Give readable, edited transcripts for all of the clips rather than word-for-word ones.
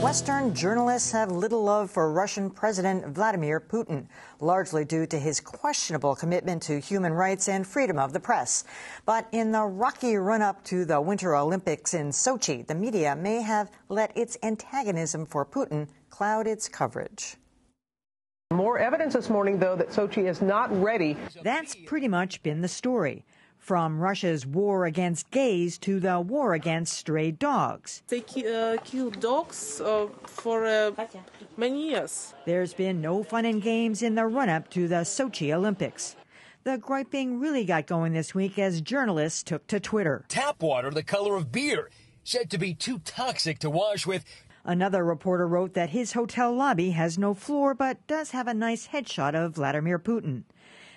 Western journalists have little love for Russian President Vladimir Putin, largely due to his questionable commitment to human rights and freedom of the press. But in the rocky run-up to the Winter Olympics in Sochi, the media may have let its antagonism for Putin cloud its coverage. More evidence this morning, though, that Sochi is not ready. That's pretty much been the story. From Russia's war against gays to the war against stray dogs. They kill dogs for many years. There's been no fun and games in the run-up to the Sochi Olympics. The griping really got going this week as journalists took to Twitter. Tap water the color of beer, said to be too toxic to wash with. Another reporter wrote that his hotel lobby has no floor but does have a nice headshot of Vladimir Putin.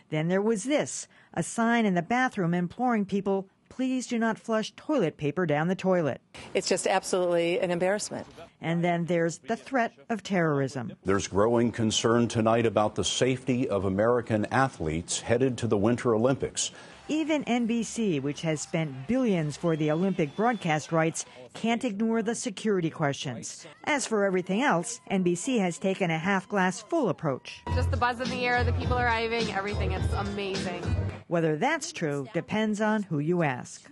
Then there was this, a sign in the bathroom imploring people, please do not flush toilet paper down the toilet. It's just absolutely an embarrassment. And then there's the threat of terrorism. There's growing concern tonight about the safety of American athletes headed to the Winter Olympics. Even NBC, which has spent billions for the Olympic broadcast rights, can't ignore the security questions. As for everything else, NBC has taken a half-glass-full approach. Just the buzz in the air, the people arriving, everything is amazing. Whether that's true depends on who you ask.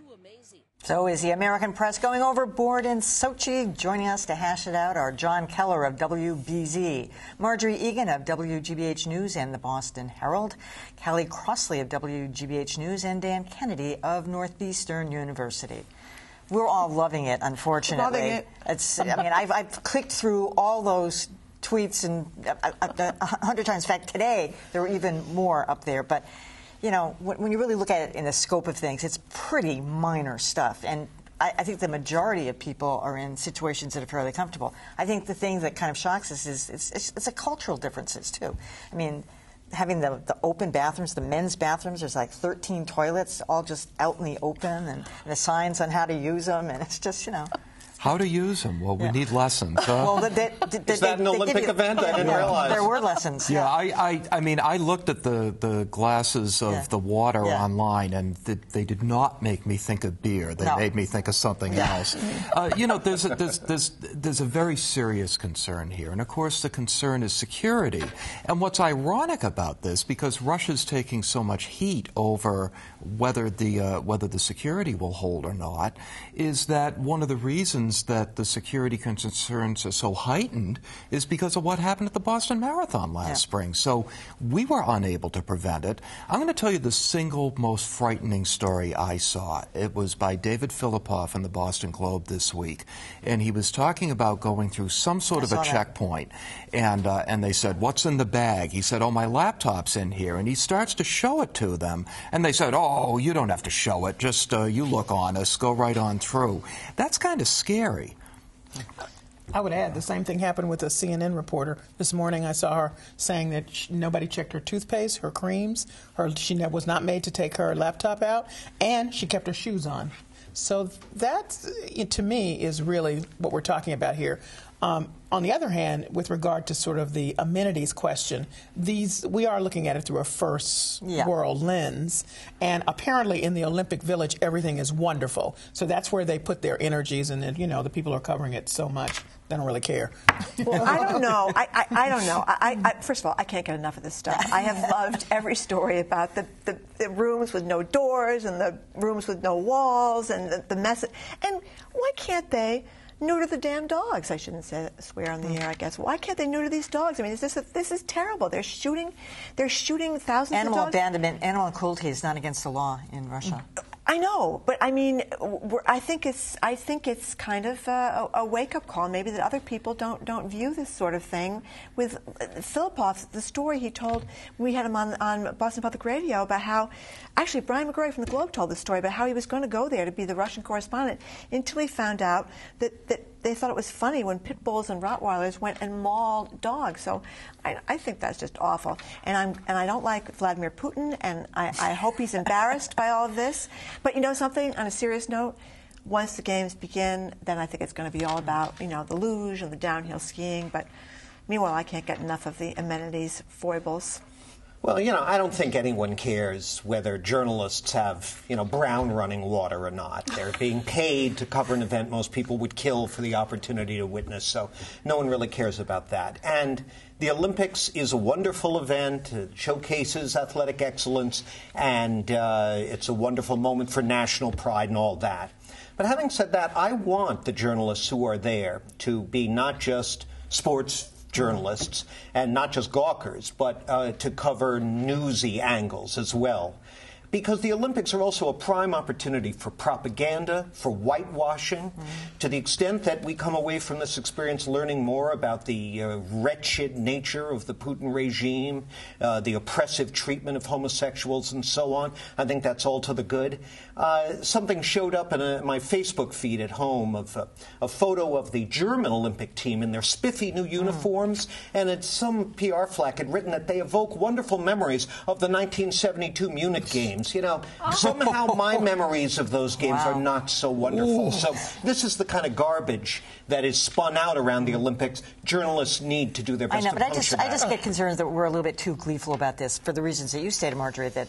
So is the American press going overboard in Sochi? Joining us to hash it out are John Keller of WBZ, Marjorie Egan of WGBH News and the Boston Herald, Callie Crossley of WGBH News, and Dan Kennedy of Northeastern University. We're all loving it, unfortunately. Loving it. I mean, I've clicked through all those tweets and 100 times. In fact, today there were even more up there. But you know, when you really look at it in the scope of things, it's pretty minor stuff. And I think the majority of people are in situations that are fairly comfortable. I think the thing that kind of shocks us is it's a cultural differences, too. I mean, having the open bathrooms, the men's bathrooms, there's like 13 toilets all just out in the open and the signs on how to use them. And it's just, you know. How to use them? Well, we need lessons. Well, is that an Olympic event? I didn't realize. There were lessons. Yeah, I mean, I looked at the glasses of the water online, and they did not make me think of beer. They made me think of something else. You know, there's a very serious concern here, and of course the concern is security. And what's ironic about this, because Russia's taking so much heat over whether the security will hold or not, is that one of the reasons that the security concerns are so heightened is because of what happened at the Boston Marathon last spring. So we were unable to prevent it. I'm going to tell you the single most frightening story I saw. It was by David Filipoff in the Boston Globe this week, and he was talking about going through some sort of a checkpoint, and they said, "What's in the bag?" He said, "Oh, my laptop's in here," and he starts to show it to them, and they said, "Oh, you don't have to show it. Just you look honest. Go right on through." That's kind of scary. I would add the same thing happened with a CNN reporter this morning. I saw her saying that nobody checked her toothpaste, her creams, she was not made to take her laptop out, and she kept her shoes on. So that, to me, is really what we're talking about here. On the other hand, with regard to sort of the amenities question, we are looking at it through a first world lens, and apparently in the Olympic Village everything is wonderful. So that's where they put their energies, and you know, the people are covering it so much they don't really care. Well, I don't know. I don't know. First of all, I can't get enough of this stuff. I have loved every story about the rooms with no doors and the rooms with no walls and the mess. And why can't they neuter the damn dogs? I shouldn't swear on the air, I guess. Why can't they neuter these dogs? I mean, this is terrible. They're shooting thousands of dogs. Animal abandonment, animal cruelty is not against the law in Russia. I know, but I mean, I think it's kind of a wake-up call, maybe, that other people don't view this sort of thing. With Filipoff, the story he told, we had him on Boston Public Radio about how, actually, Brian McGrory from the Globe told this story about how he was going to go there to be the Russian correspondent until he found out that they thought it was funny when pit bulls and Rottweilers went and mauled dogs. So I think that's just awful. And I don't like Vladimir Putin, and I hope he's embarrassed by all of this. But you know something, on a serious note, once the games begin, then I think it's going to be all about, you know, the luge and the downhill skiing. But meanwhile, I can't get enough of the amenities foibles. Well, I don't think anyone cares whether journalists have, brown running water or not. They're being paid to cover an event most people would kill for the opportunity to witness, so no one really cares about that. And the Olympics is a wonderful event. It showcases athletic excellence, and it's a wonderful moment for national pride and all that. But having said that, I want the journalists who are there to be not just sports journalists and not just gawkers, but to cover newsy angles as well. Because the Olympics are also a prime opportunity for propaganda, for whitewashing, to the extent that we come away from this experience learning more about the wretched nature of the Putin regime, the oppressive treatment of homosexuals and so on. I think that's all to the good. Something showed up in my Facebook feed at home of a photo of the German Olympic team in their spiffy new uniforms, and some PR flack had written that they evoke wonderful memories of the 1972 Munich Games. Somehow my memories of those games are not so wonderful. Ooh. So this is the kind of garbage that is spun out around the Olympics. Journalists need to do their best. I know, but I just get concerned that we're a little bit too gleeful about this for the reasons that you stated, Marjorie, that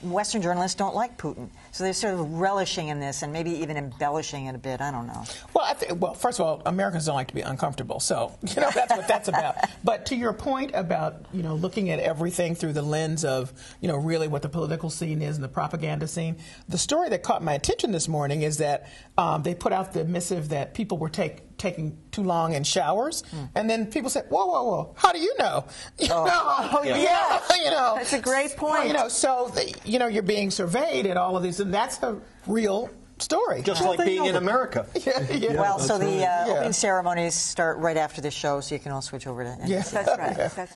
Western journalists don't like Putin. So they're sort of relishing in this and maybe even embellishing it a bit. I don't know. Well, first of all, Americans don't like to be uncomfortable. So, that's what that's about. But to your point about, looking at everything through the lens of, really what the political scene is and the propaganda scene, the story that caught my attention this morning is that they put out the missive that people were taking too long in showers. And then people said, whoa, how do you know? That's a great point. So, you're being surveyed at all of these, and that's a real story. Just like being in America. Well, so the opening ceremonies start right after the show, so you can all switch over to NBC. That's right.